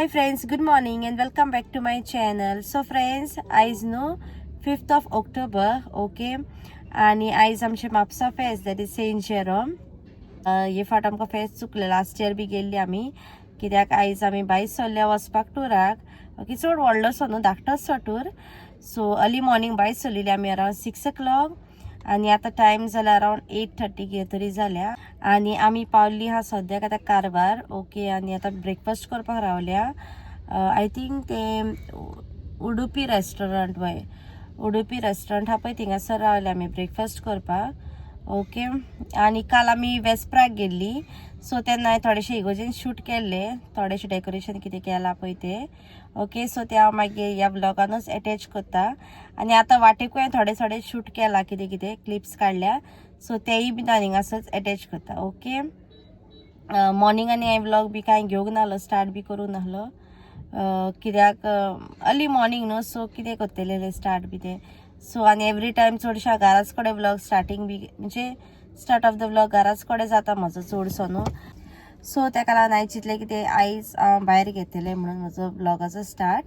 friends, good morning and welcome back to my channel. So friends, आयज न्हू 5th of October, okay, आणि आयज आमचे म्हापसा फेस्त, दॅट इज सेंट जेरोम. हे फावट आमकां फेस्त चुकलें, लास्ट इयर बी गेल्ली आमी, कित्याक आयज आमी भायर सरल्या वचपाक टुराक. ओके, चड व्हडलोसो न्हू, धाकटोसो टूर. सो अर्ली मॉर्निंग भायर सरलेली आमी अरावंड 6 o'clock आणि आता टाइम जाला अरावंड 8:30 तरी जाल्या आणि आमी पावल्ली हा सद्याक आतां कारवार. ओके, आणि आता ब्रेकफास्ट करपाक रावल्या. आय थिंक ते उडुपी रेस्टॉरंट वय उडुपी रेस्टॉरंट हा पळय, थिंगासर रावल्या आमी ब्रेकफास्ट करपाक. ओके, आणि काल आमी वेस्पराक गेल्ली, सो तेन्ना हांवें थोडेशे इगोर्जीन शूट केल्ले, थोडेशे डेकोरेशन कितें केलां पळय ते. ओके, सो ते हांव मागीर ह्या ब्लॉगानूच अटॅच करता. आणि आतां वाटेकूय थोडे थोडे शूट केला, कितें कितें क्लिप्स काडल्या, सो तेय बी हांव हिंगासरच अटॅच करता. ओके, मॉर्निंगांनी हांवें व्लॉग बी कांय घेवंक नाहलो, स्टार्ट बी करूंक नाहलो, कित्याक अर्ली मॉर्निंग न्हू, सो कितें करतलें स्टार्ट बी तें. सो आनी एवरी टायम चडशा घराच कडेन व्लॉग स्टार्टींग बी, म्हणजे स्टार्ट ऑफ द व्लॉग घराच कडेन जाता म्हाजो चडसो न्हू. सो तेका लागून हांवें चिंतलें की तें आयज हांव भायर घेतलें म्हणून म्हजो व्लॉगाचो स्टार्ट.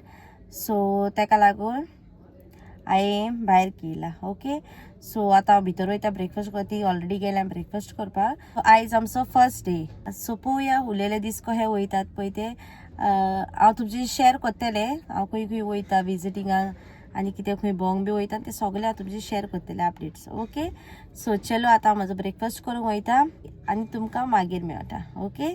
सो तेका लागून हांवें भायर केला. ओके, सो आतां हांव भितर वयता ब्रेकफास्ट करता. ती ऑलरेडी गेल्या ब्रेकफास्ट करपाक. आयज आमचो फर्स्ट डे. सो पळोवया उरलेले दीस कशे वयतात पळय ते. हांव तुमचे शेअर करतलें, हांव खंय खंय वयता विजिटिंगाक आणि कितें खंय भोंवंक बी वयता ते सगळे हांव तुमचे शेअर करतलें अपडेट्स. ओके, सो चलो आतां हांव म्हजो ब्रेकफास्ट करूंक वयता आनी तुमकां मागीर मेळटा. ओके,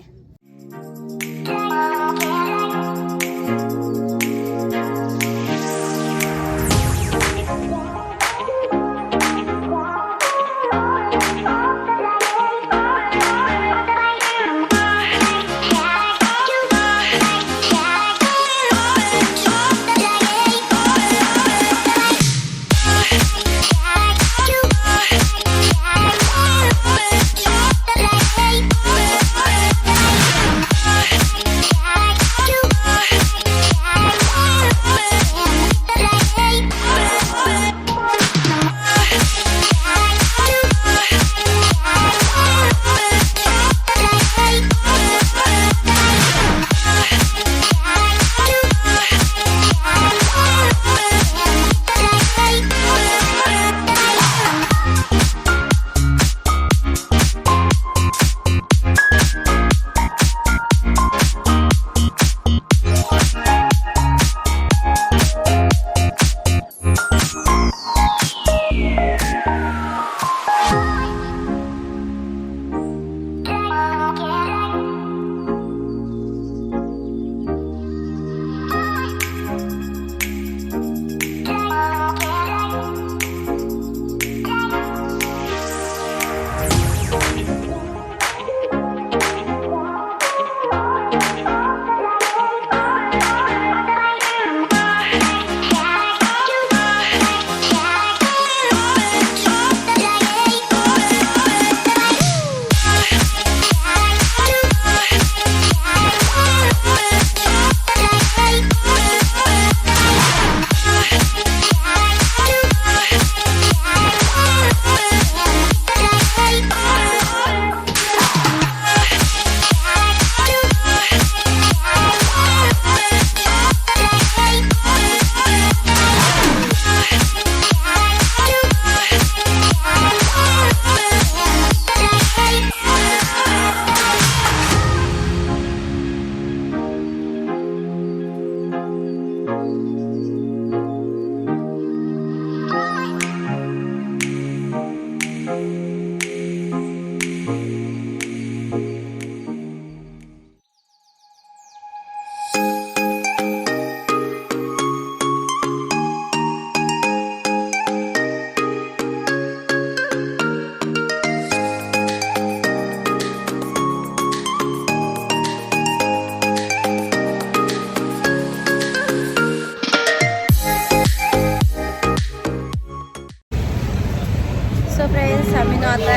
फ्रेंड्स आम्ही आता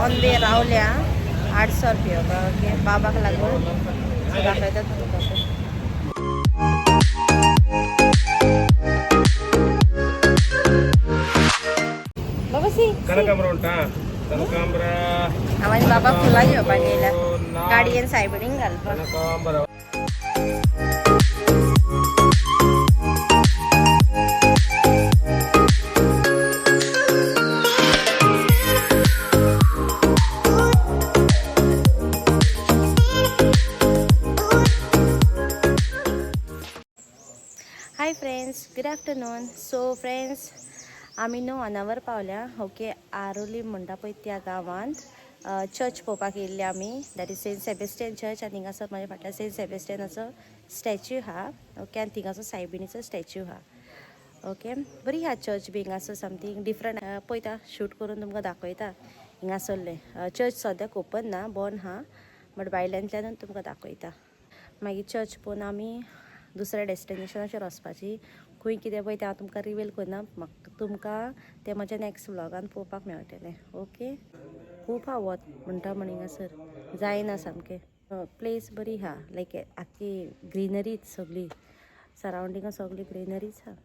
ऑन वे रावल्या 800 रुपया. ओके, बाबाक लागून दाखयतात तुमकां. बाबा सी कनकांबरा उंटा कनकांबरा आवाज बाबा फुलां घेवपाक येयला गाडयेन सायबडींग घालपाक. कनकांबरा गुड आफ्टरनून. सो फ्रेंड्स, आमी न्हू अनावर पावल्या. ओके, आरोली म्हणटा पळय त्या गांवांत चर्च पळोवपाक येयल्ले आमी. That is saint Sebastian church. आनी थिंगासर म्हाज्या फाटल्यान सेंट सेबेस्टियनाचो स्टॅच्यू आहा. ओके, आनी थिंगासर सायबिणीचो स्टॅच्यू आहा. ओके, बरी आहा चर्च बी. हिंगासर समथींग डिफरंट पळयता, शूट करून तुमकां दाखयता. हिंगासरले चर्च सद्याक ओपन ना, बंद आहा, बट भायल्यांतल्यानूच तुमकां दाखयता. मागीर चर्च पळोवन आमी दुसऱ्या डेस्टिनेशनाचेर वचपाची. खंय कितें पळय तें हांव तुमकां रिवील करना. म्हाका तुमकां तें म्हज्या नॅक्स्ट व्लॉगान पळोवपाक मेळटलें. ओके, खूब आहा वत म्हणटा म्हण हिंगासर जायना सामकें. प्लेस बरी आहा, लायक आख्खी ग्रिनरीच सगळी सरावंडिंगा सगळी ग्रिनरीच आहा.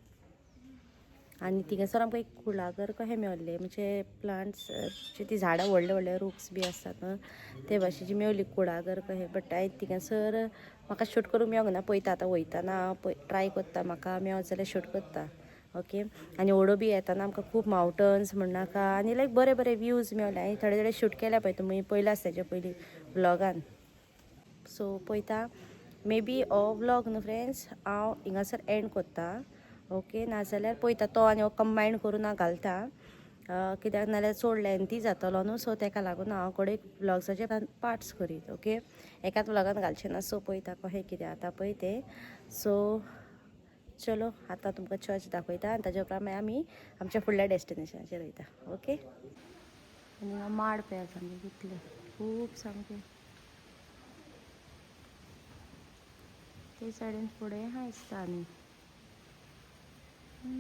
आनी थिंगासर आमकां एक कुळागर कशें मेळ्ळें, म्हणजे प्लांट्स ती झाडां व्हडले व्हडले रूक्स बी आसतात ते भाशेची मेवली कुळागर कशें. बट हांवें थिंगासर म्हाका शूट करूंक मेळोंक ना. पळयता आतां वयताना हांव ट्राय करता, म्हाका मेळत जाल्यार शूट करता. ओके, आनी ओडो बी येताना आमकां खूब मावंटन्स म्हणनाका आनी लायक बरे बरे व्यूज मेळ्ळे. हांवें थोडे थोडे शूट केल्या पळय, तुमी पयलां तेच्या पयलीं व्लॉगान. सो पळयता, मे बी हो व्लॉग न्हू फ्रेंड्स हांव हिंगासर एंड करता. ओके, नाजाल्यार पळयता तो आनी हो कंबायन करून हांव घालता. कित्याक नाल्यार चड लेंथी जातलो न्हू. सो ताका लागून हांव कडे व्लॉग्साचे पार्ट्स करीत. ओके, एकाच व्लॉगान घालचें ना. सो पळयता कशें कितें जाता पळय तें. सो चलो, आतां तुमकां चर्च दाखयता आनी ताजे उपरांत मागीर आमी आमच्या फुडल्या डेस्टिनेशनाचेर वयता. ओके, आनी हांव माड पळय सामकें कितले खूब सामकें. ते सायडीन फुडें आहा दिसता आनी. Do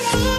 it.